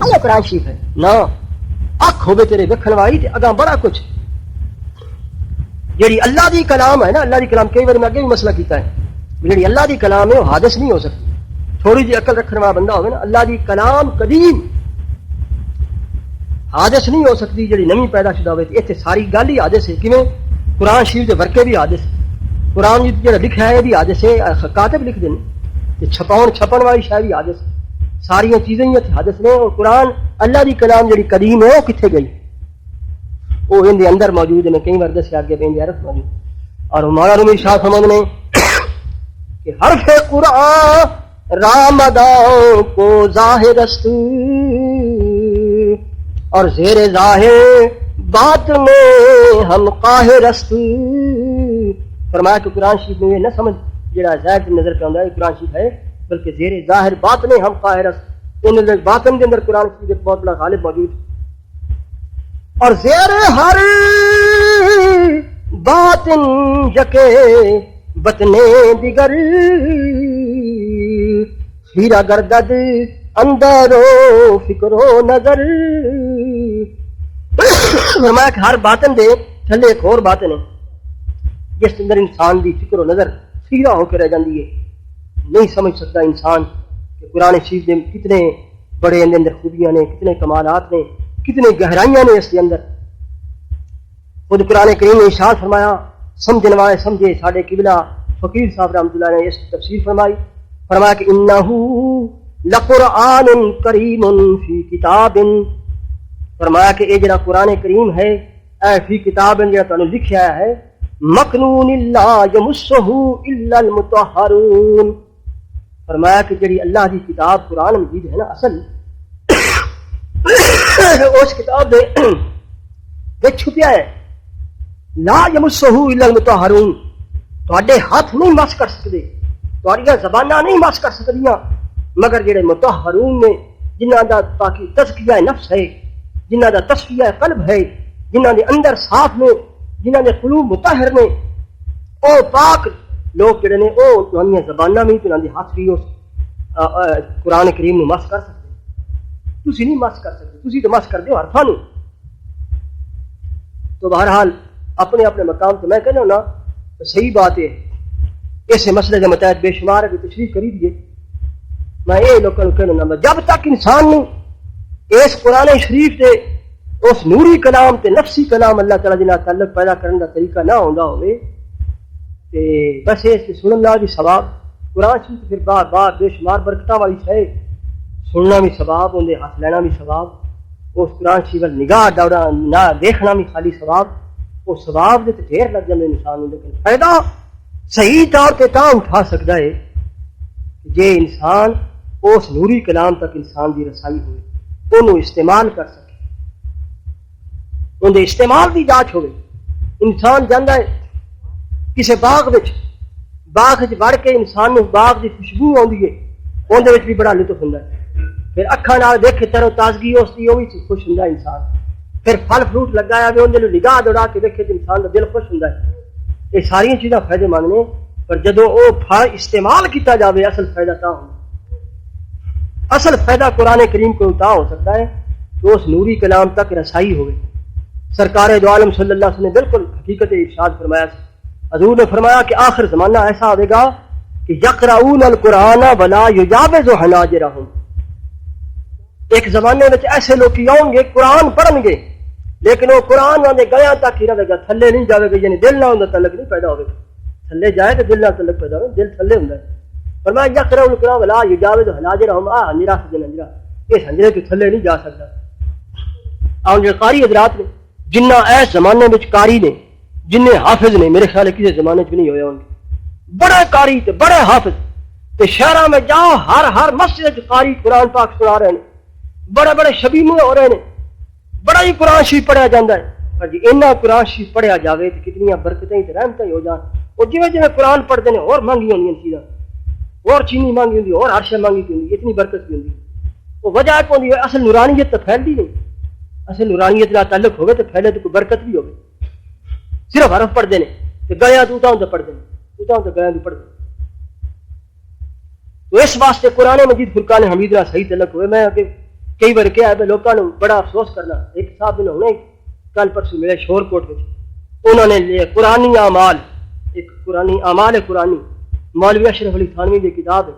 یہ قرآن شریف ہے نا اکھ ہوے تیرے ویکھن والی تے اگاں بڑا کچھ جیڑی اللہ دی کلام ہے نا اللہ دی کلام کئی بار میں اگے بھی مسئلہ کیتا ہے جیڑی اللہ دی کلام ہے وہ حادث نہیں ہو سکتی تھوڑی جی عقل رکھنے والا بندہ ہوگا نا اللہ دی کلام قدیم حادث نہیں ہو سکتی جیڑی نمی پیدا شدہ ہوئے اتنے ساری گل ہی حادث ہے کیویں قرآن شریف کے ورکے بھی حادث قرآن جڑا لکھا ہے بھی حادث ہے کاتب لکھ دیں تے چھپن والی شاید بھی حادث ساری چیزیں ہی حادث نے اور قرآن اللہ دی کلام جڑی قدیم ہے وہ کتنے گئی وہ ان دے اندر موجود ہے میں کئی بار دسیا آگے ان عرف موجود اور مولانا رومی شاہ فرماتے نے کہ حرف قرآن رامداں کو ظاہر است اور زیر ظاہر بات میں ہم قاہر است فرمایا کہ قرآن شریف میں یہ نہ سمجھ جڑا ظاہر کی نظر پہ آتا ہے قرآن شریف ہے بلکہ زیر ظاہر بات میں ہم قاہر است ان باطن کے اندر قرآن شریف ایک بہت بڑا غالب موجود اور زیر ہر باطن یکے بطنے دیگر ہیرا گردد اندر و فکر و نظر فرمایا کہ ہر باطن دے تھلے ایک اور باطن ہے جس اندر انسان دی فکر و نظر خیرہ ہو کے رہ جاندی ہے نہیں سمجھ سکتا انسان کہ قرآن شریف دے کتنے بڑے اندر خوبیاں نے کتنے کمالات نے کتنے گہرائیاں نے اس کے اندر خود قرآن کریم نے ارشاد فرمایا سمجھنے والے سمجھے ساڈے قبلہ فقیر صاحب رحمۃ اللہ نے اس کی تفسیر فرمایا کہ انہو لقرآن کریم فی کتاب فرمایا کہ یہ جڑا قرآن کریم ہے اے فی کتاب جڑا تانوں لکھیا ہے مکنون لا یمسہ الا المطہرون فرمایا کہ جڑی اللہ دی کتاب قرآن مجید ہے نا اصل اس کتاب دے چھپیا ہے لا یمسہ الا المطہرون تواڈے ہاتھ نہیں مس کر سکتے تواڈیاں زباناں نہیں مس کر سکدیاں مگر جڑے مطہرون نے جنہاں دا پاکی تزکیہ نفس ہے جنہاں دا تصفیہ قلب ہے جنہاں دے اندر صاف نے جنہاں دے قلوب مطہر نے او پاک لوگ جڑے نے او تہاڈیاں زباناں بھی تہاڈے دے ہاتھ بھی اس قرآن کریم نو مس کر سکتے تسی نہیں مس کر سکتے تسی تو مس کر دیو حرفاں نو تو بہرحال اپنے اپنے مقام تو میں کہنا نا صحیح بات ہے اس مسئلے کے متحد بے شمار ہے تشریح کری دیے میں یہ لوگوں کو کہنا جب تک انسان نے اس قرآن شریف دے اس نوری کلام تے نفسی کلام اللہ تعالیٰ جنہ تعلق پیدا کرنے کا طریقہ نہ ہوندا ہوئے تے بس اس سنن لا بھی ثواب قرآن شریف پھر بار بار بے شمار برکتاں والی ہے سننا بھی ثواب ہوندے ہاتھ لینا بھی ثواب اس قرآن شریف ول نگاہ ڈوڑا نہ دیکھنا بھی خالی ثواب وہ ثواب دے تے ڈھیر لگ جاندے انسان نوں لیکن فائدہ صحیح طور پہ تاں اٹھا سکدا ہے جے انسان اس نوری کلام تک انسان دی رسائی ہوئے انہوں استعمال کر سکے اندر استعمال دی جانچ ہوئے انسان جاندا ہے کسی باغ وڑ کے انسان نوں باغ دی خوشبو آندی ہے اندر وچ بھی بڑا لطف ہوندا ہے پھر اکھاں نال دیکھے تر و تازگی اس دی وہ بھی خوش ہوندا ہے انسان پھر پھل فروٹ لگایا ہوئے اندر نگاہ دوڑا کے دیکھے تو انسان کا دل خوش ہوندا ہے یہ ساری چیزاں فائدے مند نے پر جدوں وہ پھل استعمال کیتا جاوے اصل فائدہ تاں ہوندا اصل فائدہ قرآن کریم کو تاں ہو سکتا ہے کہ اس نوری کلام تک رسائی ہوئے سرکار دو عالم صلی اللہ علیہ وسلم نے بالکل حقیقت ارشاد فرمایا حضور نے فرمایا کہ آخر زمانہ ایسا ہوئے گا کہ یقرؤون القرآن ولا یجاوز حناجرہم ایک زمانے میں ایسے لوگ آؤں گے قرآن پڑھن گے لیکن وہ قرآن آدھے گیا تک ہی رہے گا تھلے نہیں جاوے گا یعنی دل نہ ہوں تعلق نہیں پیدا ہوگا تھلے جائے تو دل نہ تعلق پیدا ہوگا دل تھلے ہوں فرمایا یقرؤون القرآن ولا یجاوز حناجرہم ہنجرہ سے ہنجرہ اس ہنجرے کے تھلے نہیں جا سکتا اور جو قاری حضرات نے جنہ ایس زمانے میں قاری نے جنہیں حافظ نے میرے خیال ہے کسی زمانے میں نہیں ہویا ان کے بڑے قاری تے بڑے حافظ تے شہرہ میں جاؤ ہر مسجد قاری قرآن پاک سنا رہے ہیں بڑے بڑے شبینے ہو رہے ہیں بڑا ہی قرآن شریف پڑھیا جاتا ہے پر جی اینا قرآن شریف پڑھیا جاوے تو کتنی برکتیں تے رحمتیں ہو جان اور جویں قرآن پڑھتے ہیں اور مانگی ہونی چیزاں اور چینی مانگی ہوندی اور ہر شے مانگی ہوندی اتنی برکت بھی ہوندی وہ وجہ کون دی اصل نورانیت تو پھیلتی نہیں اصل نورانیت کا تعلق ہوگا تو پھیلے تو کوئی برکت بھی ہوگی صرف حرف پڑھتے ہیں تو گیا تو اتنا پڑھتے ہیں اتنا تو گیا تو پڑھتے تو اس واسطے قرآن مجید فرقان حمید کا صحیح تعلق ہوئے میں آگے کئی بار کیا ہے لوگوں نے بڑا افسوس کرنا. ایک صاحب نے ہونے کل پرسوں ملے شور کوٹ میں, انہوں نے لے قرآنی اعمال, ایک قرآنی اعمال ہے قرآنی, مولوی اشرف علی تھانوی کی کتاب ہے,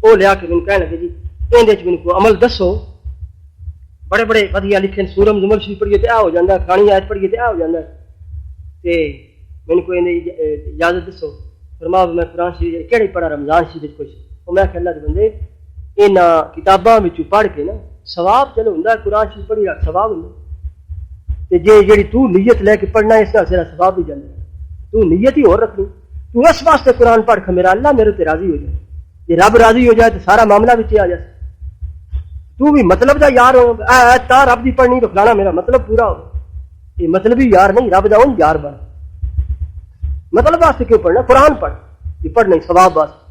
وہ لیا کے میں کہنے لگے جی اندر میں کو عمل دسو. بڑے بڑے ودیا لکھے, سورم زمر شریف پڑھیے تو ہو جاتا ہے, کھانی آیت پڑھیے تو ہو جاتا ہے. تو میں کو اجازت دسو. فرما میں قرآن شریف کہڑی پڑھا رمضان شریف کچھ, وہ میں کہ اللہ کے بندے ان کتاباں پڑھ کے نا ثواب چلو ہوں قرآن شریف پڑھی رکھ ثواب ہوں. جی تو نیت لے کے پڑھنا اس کا سارا ثواب بھی جانا, تو نیت ہی اور رکھنی. تو اس واسطے قرآن پڑھ کے میرا اللہ میرے تے راضی ہو جائے. جی رب راضی ہو جائے تو سارا معاملہ بھی آ جائے. تو بھی مطلب دا یار ہو تا رب دی پڑھنی تو فلانا میرا مطلب پورا ہو. یہ مطلب ہی یار نہیں, رب دا ان یار بن. مطلب واسطے کیوں پڑھنا, قرآن پڑھ, یہ پڑھنا ثواب واسطے.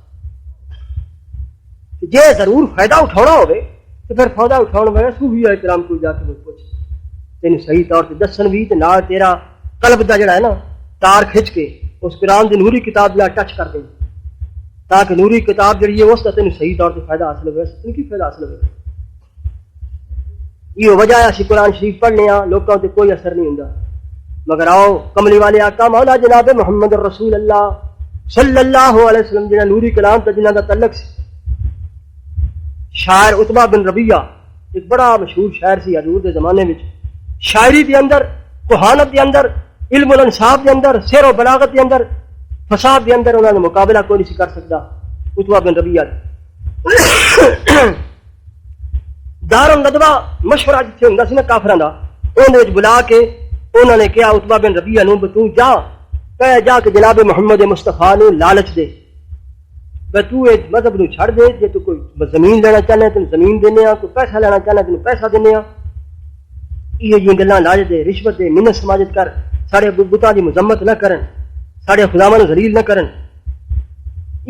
جے ضرور فائدہ اٹھانا ہوئے تو پھر فائدہ اٹھانا ہوئے صوفی کرام کو جا کے مجھ پوچھ تین صحیح طور سے دسن بھی تے نال تیرا قلب دا جڑا ہے نا تار کھچ کے اس قرآن دی نوری کتاب جا ٹچ کر دیں تاکہ نوری کتاب جڑی ہے اس کا تین صحیح طور سے فائدہ حاصل ہوئے. تین کی فائدہ حاصل ہوئے. یہ وجہ ہے قرآن شریف پڑھنے ہاں لوگوں سے کوئی اثر نہیں ہوتا. مگر آؤ کملی والے آقا مولا جناب محمد رسول اللہ صلی اللہ علیہ وسلم جنہاں نوری کلام تا جنہاں دا تعلق سی. شاعر عتبہ بن ربیعہ ایک بڑا مشہور شاعر سی حضور دے زمانے میں, شاعری دے اندر, کہانت دے اندر, علم الانصاف دے اندر, سیر و بلاغت دے اندر, فساد دے اندر انہوں نے مقابلہ کوئی نہیں کر سکتا. عتبہ بن ربیعہ دار الندوہ مشورہ جتھے ہوندا سی نا کافراں دا, اون وچ بلا کے انہوں نے کہا عتبہ بن ربیعہ نو تو جا کے جناب محمد مصطفیٰ نو لالچ دے تو مذہب نو چھڑ دے. جے تو کوئی زمین لینا چاہنا تین زمین دینے, کوئی پیسہ لینا چاہنا تین پیسہ دینے. یہ جی گلاں لالچ دے, رشوت دے, منت سماجت کر, سارے بتاں دی مذمت نہ کرن, سارے خداواں نو ذلیل نہ کرن.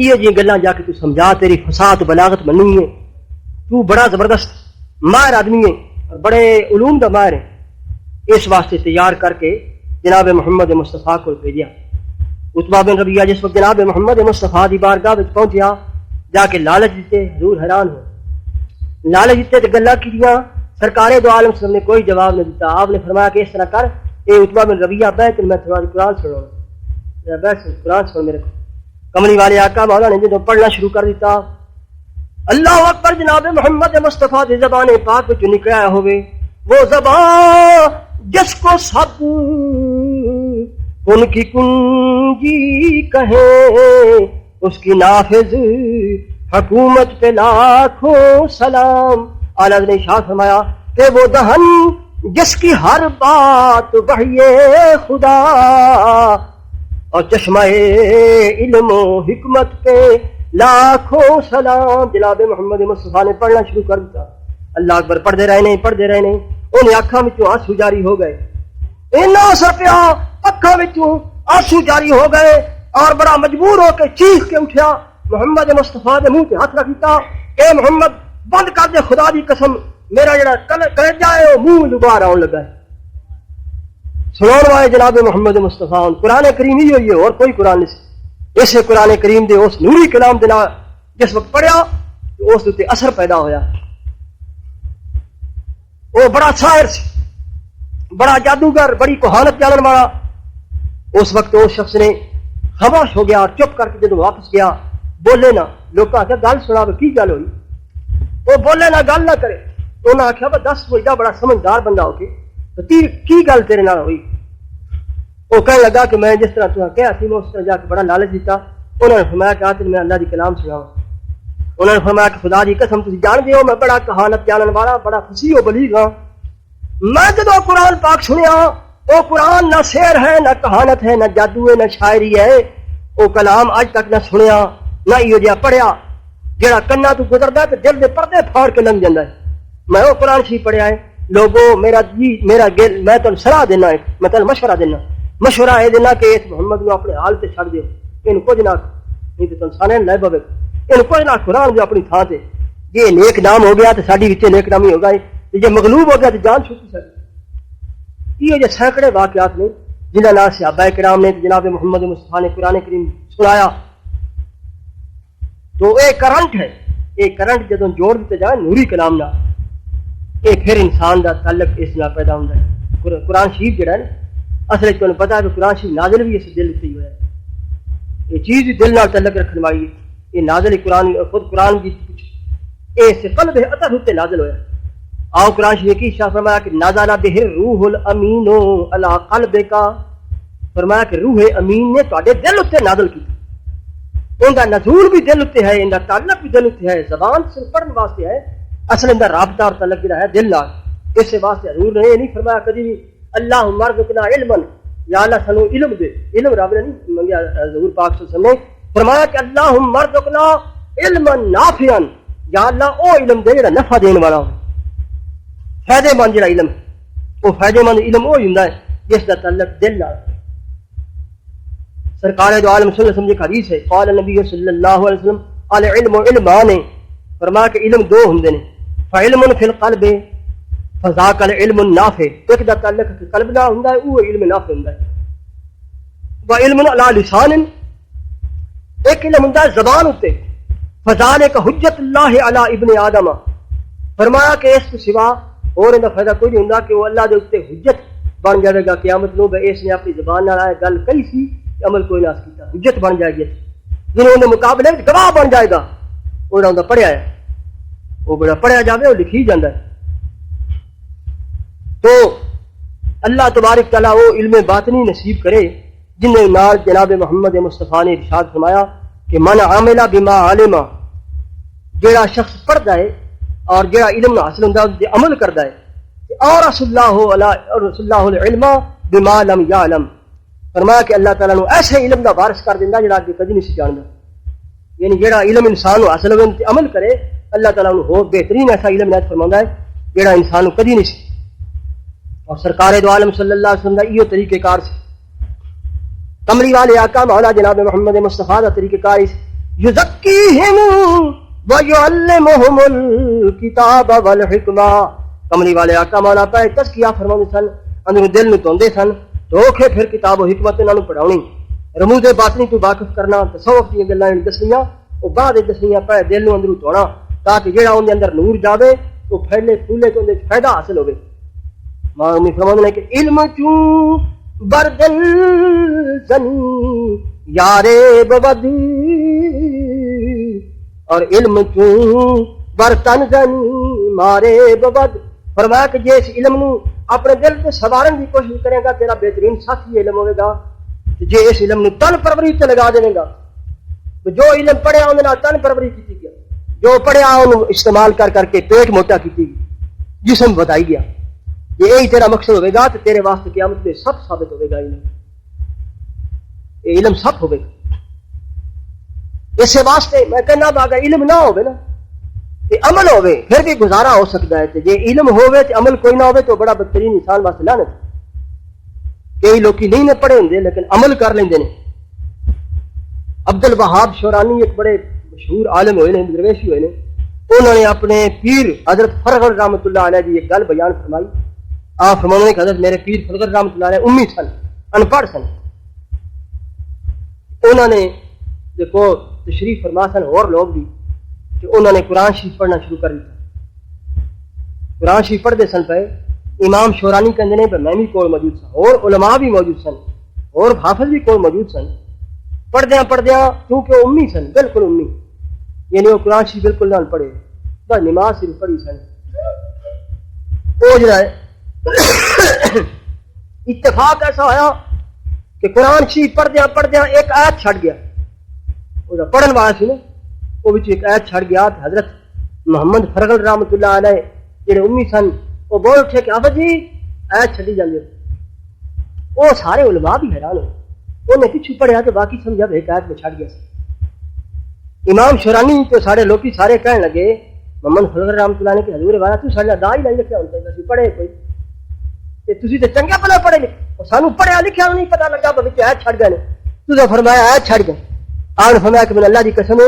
یہ جی گلاں جا کے تو سمجھا تیری فساد بلاغت مننی ہے. تو بڑا زبردست ماہر آدمی ہے اور بڑے علوم دا ماہر ہے. اس واسطے تیار کر کے جناب محمد مصطفیٰ کو بھیجا. عتبہ بن ربیعہ جس وقت جناب محمد مصطفیٰ دی بارگاہ وچ پہنچیا جا کے لالچ دیتے, حضور حیران ہو. لالچ دیتے تے گلاں کیتیاں, سرکار دو عالم صلی اللہ علیہ وسلم نے کوئی جواب نہیں دیتا. آپ نے فرمایا کہ اس طرح کر, اے عتبہ بن ربیعہ بیٹھ میں تھوڑا قرآن سناؤں, بیٹھ قرآن سن میرے کو. کملی والے آقا مولا نے جدوں پڑھنا شروع کر دیتا, اللہ اکبر, جناب محمد مصطفیٰ دی زبان پاک وچ نکلیا ہوئے وہ زبان جس کو سب ان کی کنجی کہیں, اس کی نافذ حکومت پہ لاکھوں سلام. اعلیٰ نے شاہ فرمایا کہ وہ دہن جس کی ہر بات وحی خدا اور چشمہ علم و حکمت پہ لاکھوں سلام. جناب محمد مصطفیٰ نے پڑھنا شروع کر دیا. اللہ اکبر پڑھتے رہنے انہیں اکھاں وچوں آنسو جاری ہو گئے. اتنا اثر پیا, اکھاں وچوں آنسو جاری ہو گئے اور بڑا مجبور ہو کے چیخ کے اٹھیا. محمد مصطفیٰ دے منہ تے ہاتھ رکھتا, اے محمد بند کر دے, خدا دی قسم میرا جڑا کلیجہ ہے وہ منہ دوبار آن لگا ہے. سناؤ والے جناب محمد مصطفیٰ قرآن کریم ہی ہوئی ہے اور کوئی قرآن نہیں. اسے قرآن کریم دے اس نوری کلام دے نال جس وقت پڑھیا تو اس تے اثر پیدا ہویا. وہ بڑا شاعر سی, بڑا جادوگر, بڑی کہانت جانن والا. اس وقت اس شخص نے خاموش ہو گیا اور چپ کر کے جب واپس گیا بولے نہ. لوگ آخیا گل سنا کی گل ہوئی, وہ بولے نہ گل نہ کرے. انہوں نے آخیا دس وہ ایڈا بڑا سمجھدار بندہ ہو کے کی گل تیرے نال ہوئی. وہ کہنے لگا کہ میں جس طرح تمہیں کہا سی میں اس طرح جا کے بڑا لالچ دیتا. انہوں نے فرمایا کہ آج میں اللہ دی کلام سناؤں. انہوں نے فرمایا کہ خدا دی قسم تسی جان دے ہو میں بڑا کہانت جانن والا, بڑا فصیح و بلیغ ہاں. میں جدو قرآن پاک سنیا وہ قرآن نہ شعر ہے, نہ کہانت ہے, نہ جادو ہے, نہ شاعری ہے. وہ کلام اج تک نہ سنیا نہ یہ جہاں پڑھیا جہاں کنا تو گزرتا ہے تو دل دے پردے پھاڑ کے لنگ جاتا ہے. میں وہ قرآن شریف پڑھیا ہے. لوگوں میرا گل میں تمہیں صلاح دینا ہے, میں تمہیں مشورہ دینا. مشورہ یہ دینا کہ اس محمد کو اپنے حال سے چھڑ دیو, ان کچھ نہ نہیں تو تم سارے لے پوے. ان کچھ نہ قرآن جو اپنی تھان سے جی نیک نام ہو گیا تو ساری وچے نیک نامی ہوگا, جی مغلوب ہو گیا تو جان چھوٹی سکتی. یہ جو سینکڑے واقعات نے جنہاں نال صحابہ کرام نے جناب محمد مصطفیٰ نے قرآن کریم سنایا. تو ایک کرنٹ ہے, ایک کرنٹ جدوں جوڑ دیتے جائیں نوری کلام نال یہ پھر انسان دا تعلق اس نال پیدا ہوتا ہے. قرآن شریف جڑا ہے نا اصل تمہیں پتا ہے کہ قرآن شریف نازل بھی اس دل سے ہی ہوا ہے. یہ چیز بھی دل نال تعلق رکھنے والی ہے. یہ نازل قرآن خود قرآن کی اے سے قلب اطہر ہوتے نازل ہوا. آؤ قرآن شریف کی شاہ فرمایا کہ نازل بہ روح الامین علی قلبک، فرمایا کہ روح امین نے تواڈے دل تے نازل کی. ان کا نزول بھی دل تے ہے، ان کا تعلق بھی دل تے ہے. زبان سے پڑھنے واسطے ہے، اصل ان کا رابطہ اور تعلق جڑا ہے دل نال. اس واسطے حضور نے یہ نہیں فرمایا کبھی بھی اللہم ارزقنا علما، یا اللہ سانو علم دے. علم رب نے نہیں منگیا حضور پاک صلی اللہ علیہ وسلم نے فرمایا کہ اللہم ارزقنا علما نافعا، یا اللہ او علم دے جڑا نفع دین والا ہو، فائدے مند جڑا علم ہے. وہ فائدے مند علم وہ ہوندا ہے جس کا تعلق دل نال. سرکار دو عالم صلی اللہ علیہ وسلم کی حدیث ہے، قال نبی صلی اللہ علیہ وسلم العلم علمان، فرمایا کہ علم دو ہوندے نے، فعلم فی القلب فذاک العلم النافع. ایک دا تعلق قلب نال ہوندا ہے، وہ علم نافع ہوندا ہے. وعلم علی لسان، ایک علم ہوندا ہے زبان اتے، فذالک حجت اللہ علی ابن آدم، فرمایا کہ اس کے سوا اور ان کا فائدہ کوئی نہیں ہوندا کہ وہ اللہ دے اوتے حجت بن جائے گا قیامت نو. اس نے اپنی زبان نال گل کہی سی، عمل کوئی نہ کیتا، حجت بن جائے گی. جنہوں نے مقابلے میں گواہ بن جائے گا، وہ پڑھیا ہے، وہ بڑا پڑھیا جاوے وہ لکھی جاتا ہے. تو اللہ تبارک تعالیٰ وہ علم باطنی نصیب کرے جن نے نال جناب محمد مصطفیٰ نے ارشاد فرمایا کہ من عامل بما علم، جڑا شخص پڑھتا ہے اور جڑا علم حاصل ہوتا ہے عمل کرتا ہے، اور رسول اللہ العلم بما لم یعلم، فرمایا کہ اللہ تعالیٰ نے ایسے علم کا وارث کر دینا جڑا کہ کبھی نہیں جانتا. یعنی جڑا علم انسان کو حاصل ہوئے عمل کرے، اللہ تعالیٰ نے ہو بہترین ایسا علم عنایت فرماتا ہے جڑا انسان کو کبھی نہیں سی. اور سرکار دو عالم صلی اللہ علیہ وسلم کا یہ طریقہ کار سے کملی والے آقا مولا جناب محمد مصطفیٰ کا طریقہ کار یزکیہم ویعلمہم الکتاب والحکمہ. کملی والے آقا مولا پہ تزکیہ فرماتے سن، اندر دل نو توندے سن، دھوکھے پھر کتاب و حکمت انہوں پڑھاؤنی، رموز باطنی تو واقف کرنا، تصوف کی گلاں دسنیاں، وہ بعد دسنیاں پہ دل نو اندروں دھونا تاکہ جہاں ان اندر نور جاوے وہ پھیلے پھولے تو اندر فائدہ حاصل ہوئے. ماں فرماتے ہیں کہ علم چوں بردل زنی یارے بودی، اور علم چوں برتن زنی مارے بود. فرمایا کہ جس علم نو اپنے دل سے سوارن کی کوشش کرے گا تیرا بہترین ساتھی علم ہوئے گا. جے اس علم نو تن پروری تے لگا دے گا، جو علم پڑھیا انہاں نال تن پروری کیتی گیا، جو پڑھیا انہوں استعمال کر کر کے پیٹ موٹا کیتی گئی، جسم بتائی گیا. یہ یہی تیرا مقصد ہوئے گا تو تیرے واسطے قیامت میں سب ثابت ہوئے گا. علم یہ علم سب ہوئے گا. اس واسطے میں کہنا با اگر علم نہ ہوئے نا تے عمل ہوئے پھر بھی گزارا ہو سکتا ہے. جے علم ہوئے تے عمل کوئی نہ ہوئے تو بڑا بدترین انسان واسطے لعنت. کئی لوگ نہیں نے پڑھے ہوندے لیکن عمل کر لیندے نے. عبد الوہاب شورانی ایک بڑے مشہور عالم ہوئے نے، درویشی ہوئے نے. انہوں نے اپنے پیر حضرت فرغل رحمۃ اللہ علیہ کی ایک گل بیان فرمائی. آپ فرمانے کہ حضرت میرے پیر فرغل رحمۃ اللہ علیہ امی سن، ان پڑھ سن. انہوں نے دیکھو تشریف فرما سن اور لوگ بھی کہ انہوں نے قرآن شریف پڑھنا شروع کر دیا. قرآن شریف پڑھتے سن پہ امام شورانی کہتے ہیں میں بھی کول موجود سن، اور علماء بھی موجود سن، اور حافظ بھی کول موجود سن. پڑھدیا کیونکہ امی سن، بالکل امی، یعنی وہ قرآن شریف بالکل نہ پڑھے، بس نماز صرف پڑھی سن. وہ جو ہے اتفاق ایسا ہوا کہ قرآن شریف پڑھدیا ایک آیت چھڑ گیا. وہ پڑھن والا سی نا وہ بھی ایک آیت چھڑ گیا. حضرت محمد فرغل رحمۃ اللہ علیہ جڑے امی سن وہ بول اٹھے کہ آفت جی آیت چھڑی جاندی. وہ سارے علماء بھی حیران ہوئے. انہیں پیچھے پڑھیا تو باقی سمجھا ایک آیت میں چھڑ گیا. امام شورانی تو سارے لوگ سارے کہنے لگے محمد فرغل رحمۃ اللہ نے کہ حضور والا تو سارا دا ہی نہیں لکھا ہوتا سی پڑھے کوئی تسی تے چنگا بھلا پڑھے لکھے سانو پڑھیا لکھیا نہیں پتہ لگا بچے آیت چھڑ گئے. تو فرمایا آیت چھڑ گئے. آپ فرمایا کہ میں اللہ کی قسم ہے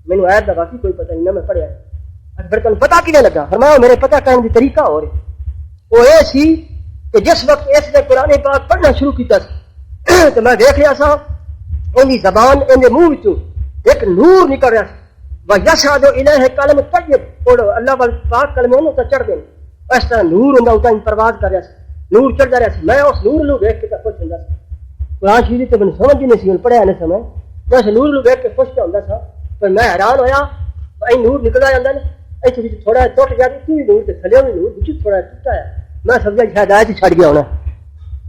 مینوں آیت دا باقی کوئی پتہ نہیں نہ میں پڑھیا ہے. پھر تمہیں پتہ کیوں لگا؟ فرمایا میرے پتہ کرنے دی طریقہ ہو رہے وہ یہ سی کہ جس وقت اس نے قرآن پاک پڑھنا شروع کیتا تو میں دیکھ رہا سا ان دی زبان ان دے منہ وچوں ایک نور نکل رہا سی. وَيَشْهَدُ إِلَيْهِ كَلِمَةٌ طَيِّبَةٌ اور اللہ وال پاک کلمے انہوں تے چڑھ دین اس طرح نور ہوں اتنا پرواز کر رہا سی، نور چڑھتا رہا سی، میں اس نور کو ویک کے خوش ہوتا سا۔ قرآن شریف تو میں سمجھ ہی نہیں سی، پڑھیا نہیں سمجھ، میں اس نور کو ویک کے خوش ہوتا سا، پر میں حیران ہویا بھائی نور نکلا جاتا نا ایسے تھوڑا ٹوٹ گیا تو نور تو تھلے بھی نور بچ تھوڑا ٹوٹا ہے، میں سمجھا شاید آج ہی چھڑ گیا ہونا،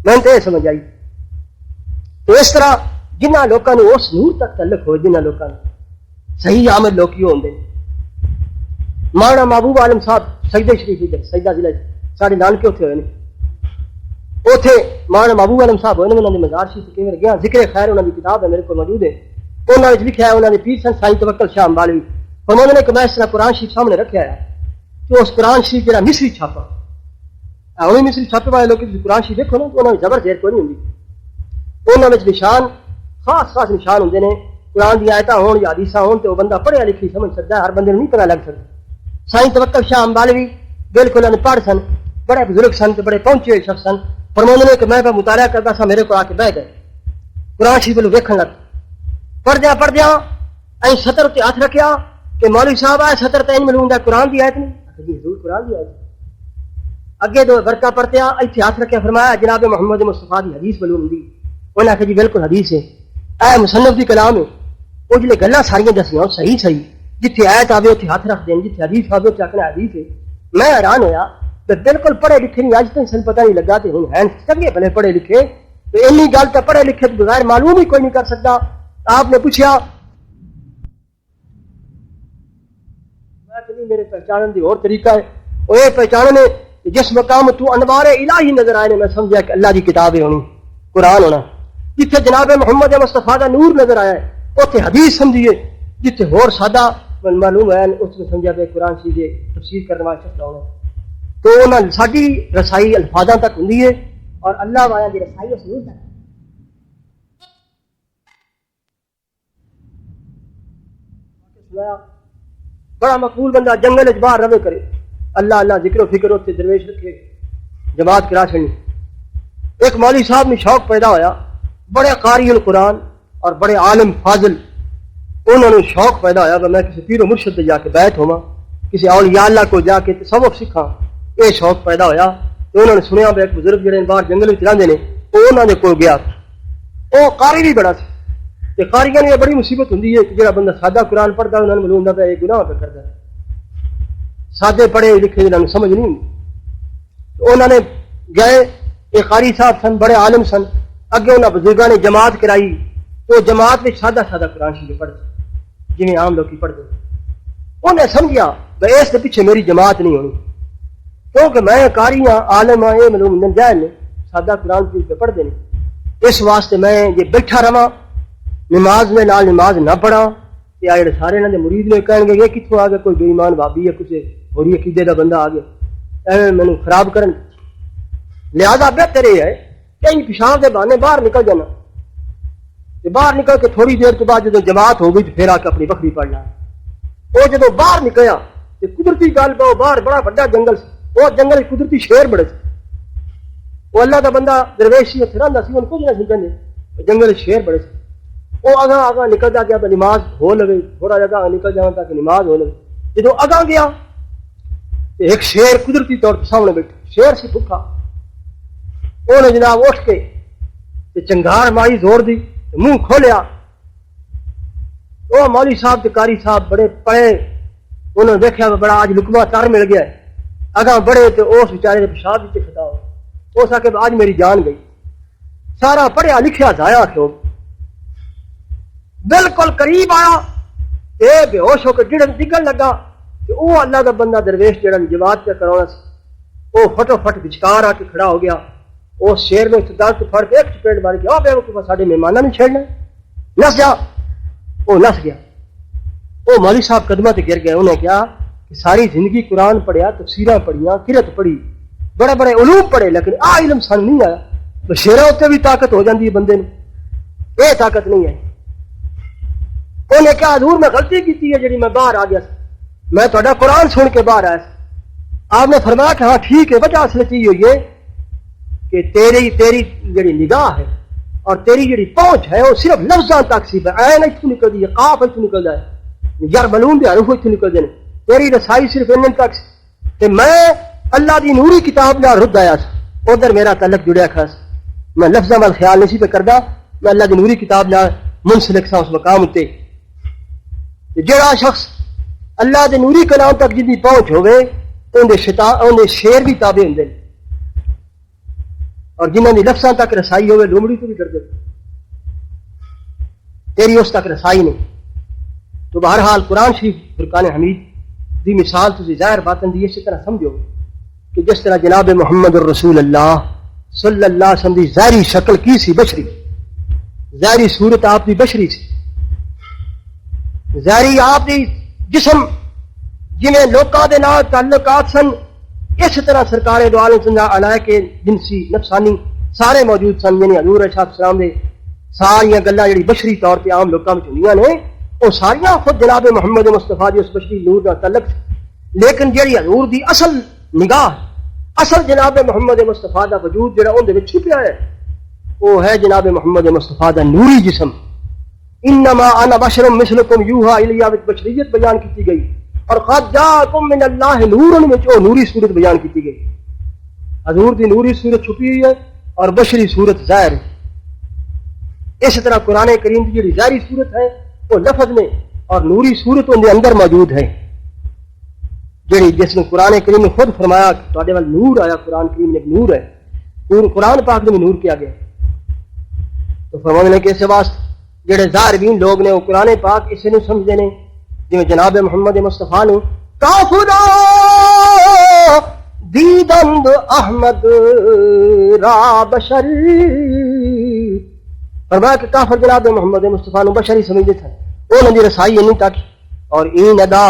میں تو یہ سمجھ آئی۔ تو اس طرح جنہ لوگوں نے اس نور تک تعلق ہو، جنہ لوگوں نے صحیح عامل لوکی ہوندے مولانا محبوب عالم صاحب سجدہ شریف سجدہ ضلع سارے نانکے اتنے ہوئے ہیں، اتنے مولانا محبوب عالم صاحب ہوئے، انہوں نے مزار شریف کیوں گیا، ذکر خیر انہوں کی کتاب ہے میرے کو موجود ہے، انہوں نے لکھا ہے، انہوں نے پیر سن سائیں توکل شاہ امبالوی، انہوں نے کہ میں اس طرح قرآن شریف سامنے رکھا ہے تو اس قرآن شریف جہاں مصری چھاپا انہیں مصری چھاپے والے لوگ قرآن شریف دیکھو نا تو انہوں نے زبر زیر کوئی نہیں ہوتی، انہوں نے نشان خاص خاص نشان ہوتے ہیں، قرآن کی آیتیں ہون یا حدیثاں ہون تو وہ بندہ پڑھیا لکھی سمجھ سکتا ہے، ہر بندے نہیں پتہ لگ سکتا۔ سائیں توکل شاہ امبالوی بالکل انہیں پڑھ سن، بڑے بزرگ سن، بڑے پہنچے ہوئے شخص سن، فرماتے ہیں کہ میں مطالعہ کرتا سا، میرے کو آ کے بہ گئے قرآن شریف کو ویکھن لگ پڑھ دیا این سطر تے ہاتھ رکھیا کہ مولوی صاحب آئے سطر تے معلوم ہے قرآن کی آیت نہیں، جی حضور قرآن کی آیت اگے دو برکہ پڑھتے ایتھے ہاتھ رکھیا، فرمایا جناب محمد مصطفیٰ کی حدیث معلوم دی، انہوں نے کہا جی بالکل حدیث ہے، اے مصنف دی کلام ہے، وہ جلے گلاں ساریاں دسیاں صحیح صحیح، جتھے آیت آوے اتنے ہاتھ رکھ دیں، جتھے حدیث آوے اتنے آخنا حدیث ہے۔ میں حیران ہویا تو بالکل پڑھے لکھے نہیں، اج تک سن پتہ نہیں لگا تو ہوں ہیں چنگے بھلے پڑھے لکھے تو اینی گل تو پڑھے لکھے تو بغیر معلوم ہی کوئی نہیں کر سکتا۔ آپ نے پوچھا میرے پہچانن دی اور طریقہ ہے، وہ یہ پہچاننے جس مقام تو انوار الہی نظر آئے نے، میں سمجھا کہ اللہ کی کتاب ہونی قرآن ہونا، جتھے جناب محمد مصطفیٰ کا نور نظر آیا ہے اتنے حدیث سمجھیے، جتھے ہور سادہ معلوم ہے اس میں سمجھا پہ قرآن شریف تفسیر کرنے والا شخص ہونا، تو انہوں ساری رسائی الفاظاں تک ہوں ہے اور اللہ والا کی رسائی اس نور تک بڑا مقبول بندہ جنگل باہر رہے کرے، اللہ اللہ ذکر و فکر اتنے درویش رکھے، جماعت کرا چڑی۔ ایک مولوی صاحب میں شوق پیدا ہویا، بڑے قاری القرآن اور بڑے عالم فاضل، انہوں نے شوق پیدا ہویا کہ میں کسی پیر و مرشد جا کے بیعت ہوا، کسی اولیاء اللہ کو جا کے تصوف سیکھاں، یہ شوق پیدا ہویا۔ تو انہوں نے سنیا بھی ایک بزرگ جڑے باہر جنگل میں رہتے ہیں، وہ انہوں نے کول گیا، وہ قاری بھی بڑا سی، تے قاریاں نے بڑی مصیبت ہوندی ہے کہ جڑا بندہ سادہ قرآن پڑھتا ہے انہوں نے معلوم ہوتا ہے یہ گناہ پہ کرتا ہے، سادے پڑھے لکھے جنہوں نے سمجھ نہیں ہوتی۔ تو انہوں نے گئے، ایک قاری صاحب سن، بڑے عالم سن، اگے انہوں بزرگاں نے جماعت کرائی، تو جماعت میں سادہ سادہ قرآن شریف پڑھتے جی عام لوگ پڑھتے، انہیں سمجھا کہ اس کے پیچھے میری جماعت نہیں ہونی، کیونکہ میں قاری ہاں عالم ہاں، یہ معلوم ننجائل نے سادہ قرآن شریف پہ پڑھتے نہیں، اس واسطے میں یہ بیٹھا رہا نماز میں نال نماز نہ پڑھا، کہ آ جڑے سارے انہوں نے مرید نے کہیں گے یہ کتوں آ گیا، کوئی بے ایمان بھابی ہے کچھ ہوری عقیدے کا بندہ آ گیا ایویں مینوں خراب کرن، لہذا بہتر یہ ہے کہ پیشاب کے بہانے باہر نکل جانا، باہر نکل کے تھوڑی دیر کے بعد جب جماعت ہو گئی تو پھر آ کے اپنی بکری پڑھ لا۔ وہ جب باہر نکلیا تو قدرتی گل پہ باہر بڑا بڑا جنگل سی، وہ جنگل قدرتی شیر بڑے سے، وہ اللہ کا بندہ درویش سی اتنے رہتا سی، ان کچھ نہیں کہتے، جنگل شیر بڑے سے، وہ اگاں اگاں نکلتا گیا تو نماز ہو لگے، تھوڑا جگہ نکل جانا تاکہ نماز ہو لگے، جب اگاں گیا تو ایک شیر قدرتی طور پر سامنے بیٹھا، شیر سی بھوکا، انہیں جناب اٹھ کے چنگار ماری زور دی، منہ کھولیا، وہ مولوی صاحب تے قاری صاحب بڑے پڑے، انہوں نے دیکھا بڑا آج لکما تر مل گیا ہے، اگاں بڑے تو اس بیچارے نے پیشاب بھی خطا ہو سکے آج میری جان گئی، سارا پڑھیا لکھیا ضائع کیوں، بالکل قریب آیا اے بے ہوش ہو کے ڈگن لگا کہ وہ اللہ کا بندہ درویش جڑا جماعت پہ کرانا سی، وہ فٹو فٹ بچکار آ کے کھڑا ہو گیا، اس شیر میں درد پھڑ کے ایک چپیٹ مار کے بے وقوف سارے مہمانوں نے چھیڑنا، نس جا، وہ نس گیا، وہ مولوی صاحب قدمہ تے گر گئے، انہیں کہا کہ ساری زندگی قرآن پڑھیا، تفسیراں پڑھیاں، قرات پڑھی، بڑے بڑے علوم پڑھے، لیکن آ علم سن نہیں آیا، شیراں اتنے بھی طاقت ہو جاتی ہے بندے نے، یہ طاقت نہیں ہے۔ انہیں کہا حضور میں غلطی کی ہے جڑی میں باہر آ گیا، میں تہاڈا قرآن سن کے باہر آیا۔ آپ نے فرمایا کہ ہاں ٹھیک ہے، وجہ اصل چیز ہوئی ہے کہ تیری جڑی نگاہ ہے اور تیری جڑی پہنچ ہے وہ صرف لفظاں تک سی، عین اتوں نکلتی ہے، قاف اتوں نکلتا ہے، یار معلوم دے حروف اتوں نکلتے ہیں، تیری رسائی صرف ان تک سی، تے میں اللہ دی نوری کتاب نال رد آیا سا ادھر میرا تعلق جڑیا کھا سا میں لفظاں وال خیال نہیں سی پہ کردا میں اللہ دی نوری کتاب نال منسلک سا اس مقام اتے جڑا شخص اللہ دے نوری کلام تک جن دی پہنچ ہوئے اندے شیر بھی تابع ہوندے اور جنہاں دی لفظاں تک رسائی ہوئے لومڑی تو بھی ڈردے تیری اس تک رسائی نہیں تو بہرحال قرآن شریف فرقان حمید دی مثال تسی ظاہر باتن دی اسی طرح سمجھو کہ جس طرح جناب محمد الرسول اللہ صلی اللہ علیہ وسلم دی ظاہری شکل کی سی بشری ظاہری صورت آپ دی بشری سی ظاہری آپ دی جسم جنہیں لوکاں دے نال تعلقات سن اس طرح سرکار دو عالم صلی اللہ علیہ کے جنسی نفسانی سارے موجود سن یعنی حضور علیہ السلام دے ساریاں گلاں جڑی بشری طور پہ عام لوکاں وچ ہوندیاں نے وہ ساریاں خود جناب محمد مصطفیٰ دی اس بشری نور نال تعلق لیکن جڑی حضور دی اصل نگاہ اصل جناب محمد مصطفیٰ دا وجود جڑا اون دے وچ چھپیا ہے وہ ہے جناب محمد مصطفیٰ دا نوری جسم انما انا بشر مثلکم یوحى الی وچ بشریت بیان کی گئی اور قد جاءکم من اللہ نور وچ وہ نوری صورت بیان کی گئی حضور دی نوری صورت چھپی ہوئی ہے اور بشری صورت ظاہر ہے اس طرح قرآن کریم کی جڑی ظاہری صورت ہے وہ لفظ میں اور نوری صورت ان کے اندر موجود ہے جڑی جس نے قرآن کریم نے خود فرمایا کہ تواڈے وال نور آیا قرآن کریم میں ایک نور ہے قرآن پاک میں نور کیا گیا تو فرمانے نے کہ اس واسطے جڑے ظاہرین لوگ نے وہ قرآن پاک اسے نہیں سمجھتے ہیں جی جناب محمد مصطفیٰ نے کافرا دیدند احمد را بشر فرمایا کہ کافر جناب محمد مصطفیٰ نے بشری سمجھتے تھے انہوں نے رسائی نہیں تک اور این ادا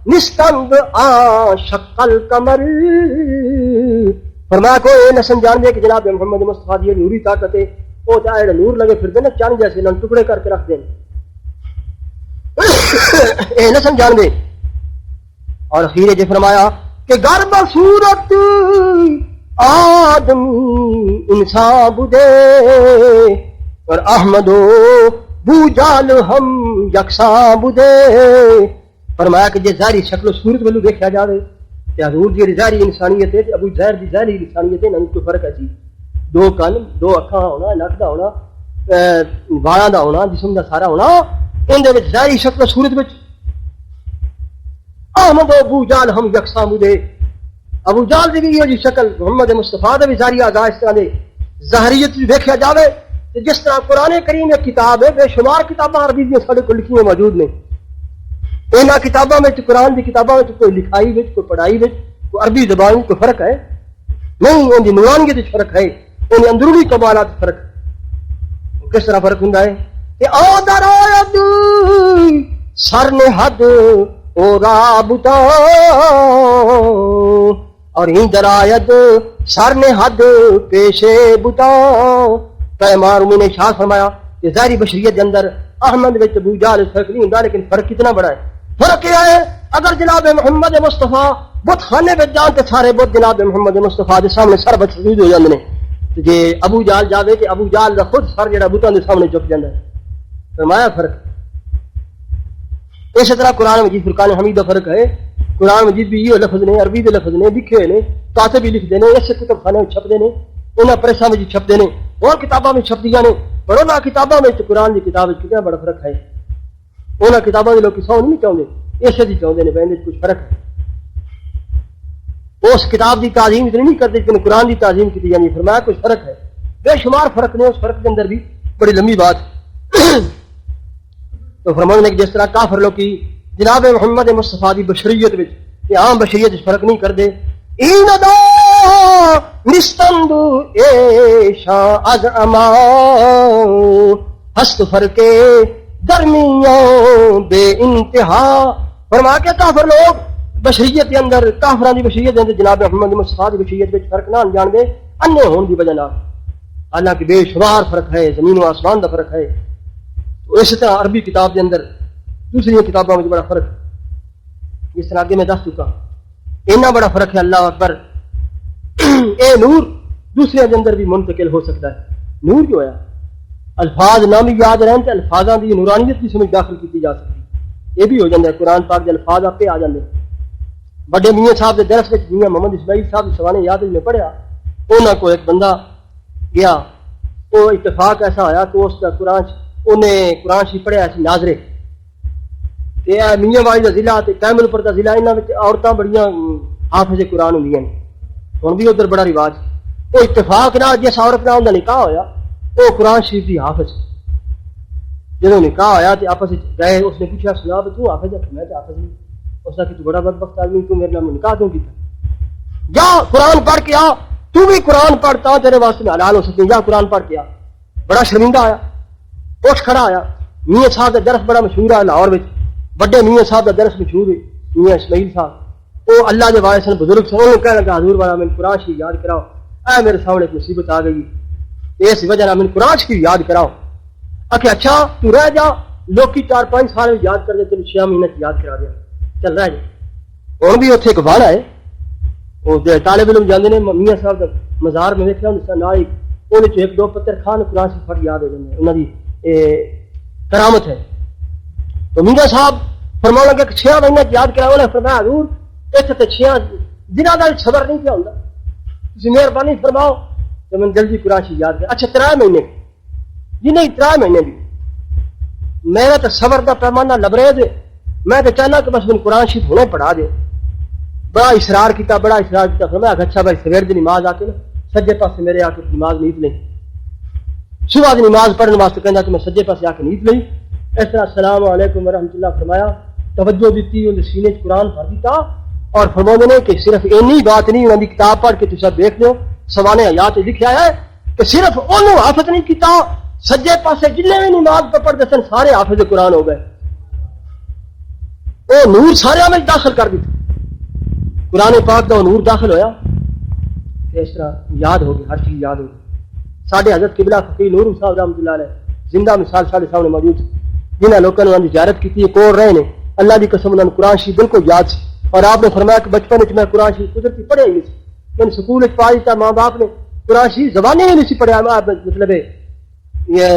نستند آ شکل کمر فرمایا کو یہ نہ سمجھان دے کہ جناب محمد مصطفیٰ دی نوری طاقت ہے وہ چاہے نور لگے پھر دے نا چاند جیسے انہوں ٹکڑے کر کے رکھ دیں اے نہ سمجھان دے اور اخیر جے فرمایا کہ گرب صورت آدمی انسان بدے اور احمدو بو جال ہم یکساں بدے فرمایا کہ جے ظاہری شکل و صورت ولو دیکھا جاوے کہ حضور دی ظاہری انسانیت ہے ابو ظاہر دی ظاہری انسانیت ہے نہ کوئی فرق ہے دو کن دو اکھاں ہونا نک دا ہونا بالاں دا ہونا جسم دا سارا ہونا ان دے وچ ظاہری شکل و صورت وچ احمد ابو جال ہم یکساں بدے ابو جال دی بھی یہ شکل محمد مصطفیٰ دا بھی ظاہری اعضاء اس طرح دے ظاہریت دیکھا جاوے کہ جس طرح قرآن کریم ایک کتاب ہے بے شمار کتاباں عربی میں سارے کو لکھی موجود نے انہاں کتاباں میں قرآن دی کتاباں میں کوئی لکھائی وچ کوئی پڑھائی وچ کوئی عربی زبان میں کوئی فرق ہے نہیں ان دی نورانیت وچ فرق ہے ان اندرونی کمالات فرق ہے کس طرح فرق ہوندا ہے کہ او درایت سر نے حد او رابطہ اور ہی درایت سر نے حد پیشے بتا پیمار میں نے شاہ فرمایا کہ ظاہری بشریت کے اندر احمد وچ ابو جہل فرق نہیں ہوندا لیکن فرق کتنا بڑا ہے فرق کیا ہے اگر جناب محمد مصطفیٰ بت خانے میں جان تے سارے بت جناب محمد مصطفیٰ دے سامنے سر بت سجود ہو جاندے نے جے ابو جہل جاوے تے ابو جہل دا خود سر جڑا بتاں دے سامنے جھک جاندا ہے فرمایا فرق اسی طرح قرآن مجید فرقان حمید کا فرق ہے قرآن مجید بھی یہ لفظ نے عربی دے لفظ نے لکھے نے کاتب بھی لکھتے ہیں اس کتب خانے میں چھپتے ہیں انہاں پریساں میں چھپتے ہیں اور کتاباں میں چھپدیاں نے پر انہاں کتاباں میں قرآن کی کتاب کتنا بڑا فرق ہے انہاں کتاباں دے لوگ سو نہیں چاہتے اسے دی چاہتے ہیں بہن کچھ فرق ہے اس کتاب دی تعظیم اتنی نہیں کرتے لیکن قرآن دی تعظیم کی جانی فرمایا کچھ فرق ہے بے شمار فرق نے اس فرق کے اندر بھی بڑی لمبی بات تو فرمانے کہ جس طرح کافر لوگ کی جناب محمد مصطفیٰ دی بشریت وچ کہ عام بشریت وچ فرق نہیں کردے این دا نستند ایشا از اما ہست فرق درمیان بے انتہا فرما کے کافر لوگ بشریت کے اندر کافران دی بشریت کے اندر جناب محمد مصطفیٰ دی بشریت وچ فرق نہ جان دے انے ہون دی وجہ نال حالانکہ بے شمار فرق ہے زمین و آسمان دا فرق ہے تو اس طرح عربی کتاب کے اندر دوسری کتابوں میں بڑا فرق جس طرح آگے میں دس چکا اتنا بڑا فرق ہے اللہ اکبر اے نور دوسرے کے اندر بھی منتقل ہو سکتا ہے نور جو ہے الفاظ نام بھی یاد رہن تے الفاظاں دی نورانیت کی سمجھ داخل کی جا سکتی یہ بھی ہو جاتا ہے قرآن پاک کے الفاظ آپ پہ آ جاتے بڑے میاں صاحب کے درس میں میاں محمد اسماعیل صاحب سوانے یاد میں پڑھیا، انہوں کو ایک بندہ گیا، وہ اتفاق ایسا ہوا کہ اس کا انہیں قرآن شریف پڑھیا سی ناظرے تے میاں والی کا ضلع تے کیمل پر کا ضلع، انہوں نے عورتیں بڑیاں حافظ قرآن ہوں ہوں بھی ادھر بڑا رواج، وہ اتفاق نہ جس عورت نہ انہوں نکاح ہویا وہ قرآن شریف کی حافظ، جب نکاح ہویا تو آپس گئے، اس نے پوچھا سنا بھی تو حافظ ہے؟ میں تو حافظ نہیں۔ اس نے کہ تو بڑا بدبخت آدمی، تو میرے نام نکاح کیوں کیتا؟ جا قرآن پڑھ کے آ، تو بھی قرآن پڑھتا تیرے واسطے میں حلال ہو سکتی، جا قرآن پڑھ کے آ۔ بڑا شرمندہ آیا، اٹھ کھڑا آیا۔ میاں صاحب کا درس بڑا مشہور ہے لاہور میں، بڑے میاں صاحب کا درس مشہور ہے، میاں اسماعیل صاحب، وہ اللہ کے وارث سن، بزرگ سن، انہوں نے کہنے لگا حضور والا میں قرآن شریف یاد کراؤ، اے میرے سامنے ایک مصیبت آ گئی، اس وجہ سے میں قرآن شریف یاد کراؤ۔ کہ اچھا تو رہ جا، لوگ 4-5 سال میں یاد کر دے، تین 6 مہینے یاد کرا دیا، چل رہ جا۔ اور بھی اتنے ایک باڑا ہے، وہ طالب علم جانے نے میاں صاحب کا مزار میں دیکھا نہ ہی وہ 1-2 پتر خان قرآن سے فٹ یاد ہو جاتے، انہوں کی کرامت ہے۔ تو میاں صاحب فرما لگا کہ 6 مہینے یاد کرا، انہوں نے فرمایا حضور اتنے تو 6 دنوں کا صبر نہیں کیا ہوتا، تھی مہربانی فرماؤ تو میں جلدی قرآن شریف یاد کرا۔ اچھا 3 مہینے جی نہیں 3 مہینے بھی میرا تو صبر کا پیمانہ لبریز ہے، میں تو چاہنا کہ بس میں قرآن شریف ہونے پڑھا دے۔ بڑا اصرار کیا، بڑا اصرار کیا، فرمایا اچھا بھائی سویر کی نماز آ کے نا سجے پاسے میرے آ کے نماز نیت لیں، صبح کی نماز پڑھنے واسطے کہنا کہ میں سجے پاسے آ کے نیت لیں۔ اس طرح السلام علیکم ورحمۃ اللہ فرمایا، توجہ دیتی، انہیں سینے قرآن پڑھ دیتا، اور فرمانے نے کہ صرف اینی بات نہیں، انہوں کی کتاب پڑھ کے تو سب دیکھ لو، سوانے حیات لکھا ہے کہ صرف انہوں حافظ نہیں کیتا، سجے پاسے جتنے بھی نماز پڑھتے سن سارے حافظ قرآن ہو گئے، وہ نور سارے میں داخل کر دیتا، قرآن پاک کا نور داخل ہویا، اس طرح یاد ہو گئی، ہر چیز یاد ہو گئی۔ ساڈے حضرت قبلہ فقیر نور صاحب رحمۃ اللہ علیہ زندہ مثال سارے سامنے موجود، جنہیں لوگوں نے زیارت کی کون رہے ہیں، اللہ کی قسم انہوں نے قرآن شریف بالکل یاد سی، اور آپ نے فرمایا کہ بچپن میں قرآن شریف قدرتی پڑھیا ہی نہیں سی، میں نے سکول پا دیتا، ماں باپ نے قرآن شریف زبانی ہی نہیں سی پڑھیا، مطلب یہ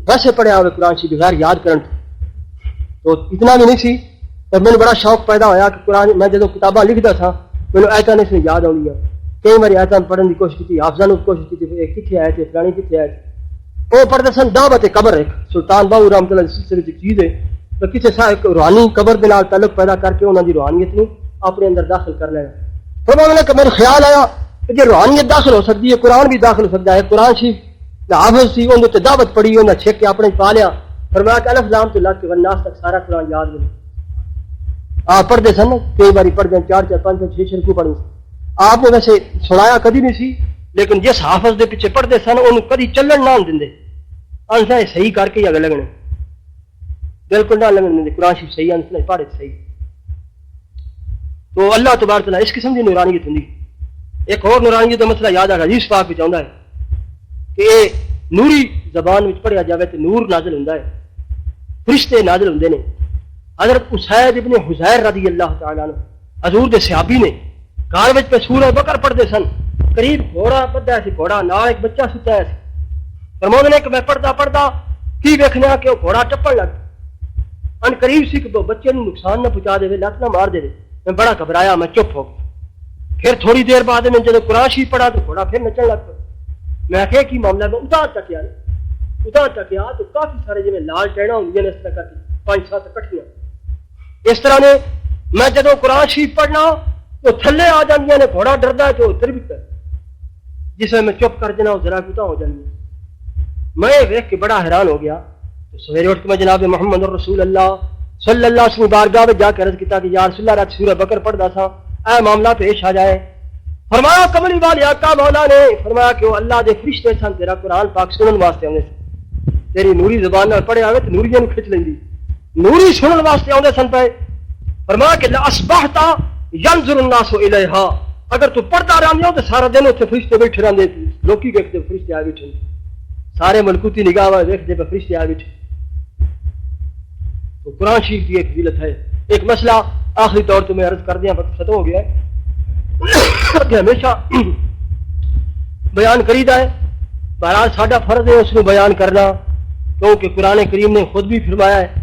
ویسے پڑھیا ہوئے قرآن شریف بغیر یاد کرن تو اتنا بھی نہیں سی، اور میں بڑا شوق پیدا ہوا کہ قرآن میں جب کتاباں لکھتا تھا میں آیتیں نہیں یاد آنی، کئی بار آیتیں پڑھنے کی کوشش کی، حافظہ نے کوشش کی کتنے آئے تھے فلانی کتنے آئے تھے، وہ پڑھتے سن دعوت قبر، ایک سلطان باہو رحمۃ اللہ سلسلے کی چیز ہے، تو کسی ایک روحانی قبر کے نال تعلق پیدا کر کے انہوں کی روحانیت نے اپنے اندر داخل کر لینا۔ پھر انہوں نے کہ میرے خیال آیا کہ جو روحانیت داخل ہو سکتی ہے قرآن بھی داخل ہو سکتا ہے، قرآن شریف حافظ سی، انہوں نے دعوت پڑھی، انہیں چھک کے اپنے پا لیا، فرمایا کہ الف لام تو لگ کے والناس تک سارا قرآن یاد ملے۔ آپ پڑھتے سن، کئی بار پڑھتے ہیں 4-4 5-6 شرکو پڑھیں، آپ نے ویسے سنایا کدی نہیں سی، لیکن جس حافظ دے پیچھے پڑھتے سن انہوں کدی چلن نہ دیں، انسا صحیح کر کے اگے لگنے، بالکل نہ لگنے دیں، قرآن شریف صحیح انسا پڑھے صحیح۔ تو اللہ تبارک تعالیٰ اس قسم کی نورانیت ہوں۔ ایک اور نورانیت کا مسئلہ یاد آ رہا، حدیث پاک بھی چاہتا ہے کہ یہ نوری زبان میں پڑھیا جائے تو نور نازل ہوتا ہے، فرشتے نازل ہوتے ہیں۔ حضرت اسید ابن حزیر رضی اللہ تعالیٰ عنہ حضور دے صحابی نے گھر میں پہ سورہ بقرہ پڑھتے سن، قریب گھوڑا بدھا سی، گھوڑا نال ایک بچہ ستا ہے، فرماتے ہیں کہ میں پڑھتا کی ویکھنا کہ وہ گھوڑا ٹپن لگ ان قریب سی کہ بچے نو نقصان نہ پہنچا دے، لت نہ مار دے، میں بڑا گھبرایا، میں چپ ہو گیا۔ پھر تھوڑی دیر بعد میں جب قرآن شریف پڑھا تو گھوڑا پھر نچن لگ پڑا، میں کہ کی معاملہ میں اتار چکیا تو کافی سارے جی لال ٹہنا ہوں اس طرح کر کے 5-7 کٹھیاں اس طرح نے، میں جب قرآن شریف پڑھنا تو تھلے آ جاندیاں نے، گھوڑا ڈردا ہے تو اتر بھی کر، جس میں چپ کر دینا ذرا کتا ہو جاندی۔ میں دیکھ کے بڑا حیران ہو گیا، تو سویرے اٹھ کے میں جناب محمد رسول اللہ صلی اللہ علیہ وسلم بارگاہ میں جا کے عرض کیا کہ یا رسول اللہ رات سورہ بقرہ پڑھتا تھا، اے معاملہ پیش آ جائے۔ فرمایا کملی والے آقا مولا نے فرمایا کہ وہ اللہ دے فرشتے سن تیرا قرآن پاک سنن واسطے آتے سن، تیری نوری زبان نال پڑھے آئے تو نوریاں نو کھچ لیندی، نوری سنن واسطے آتے سن پے۔ فرمایا کہ لاصبحت ينظر الناس الیہا، اگر تو پڑھتا رہندے ہو تو سارا دن اتنے فرشتے بیٹھے رہندے، لوکی ویکھدے فرشتے آ بیٹھے، سارے ملکوتی نگاہ ویکھدے پے فرشتے آ بیٹھے۔ تو قرآن شریف کی ایک فضیلت ہے۔ ایک مسئلہ آخری طور پہ میں عرض کر دیا، وقت ختم ہو گیا ہے کہ ہمیشہ بیان کریدا ہے، بہرحال ساڈا فرض ہے اس کو بیان کرنا، کیونکہ قرآن کریم نے خود بھی فرمایا ہے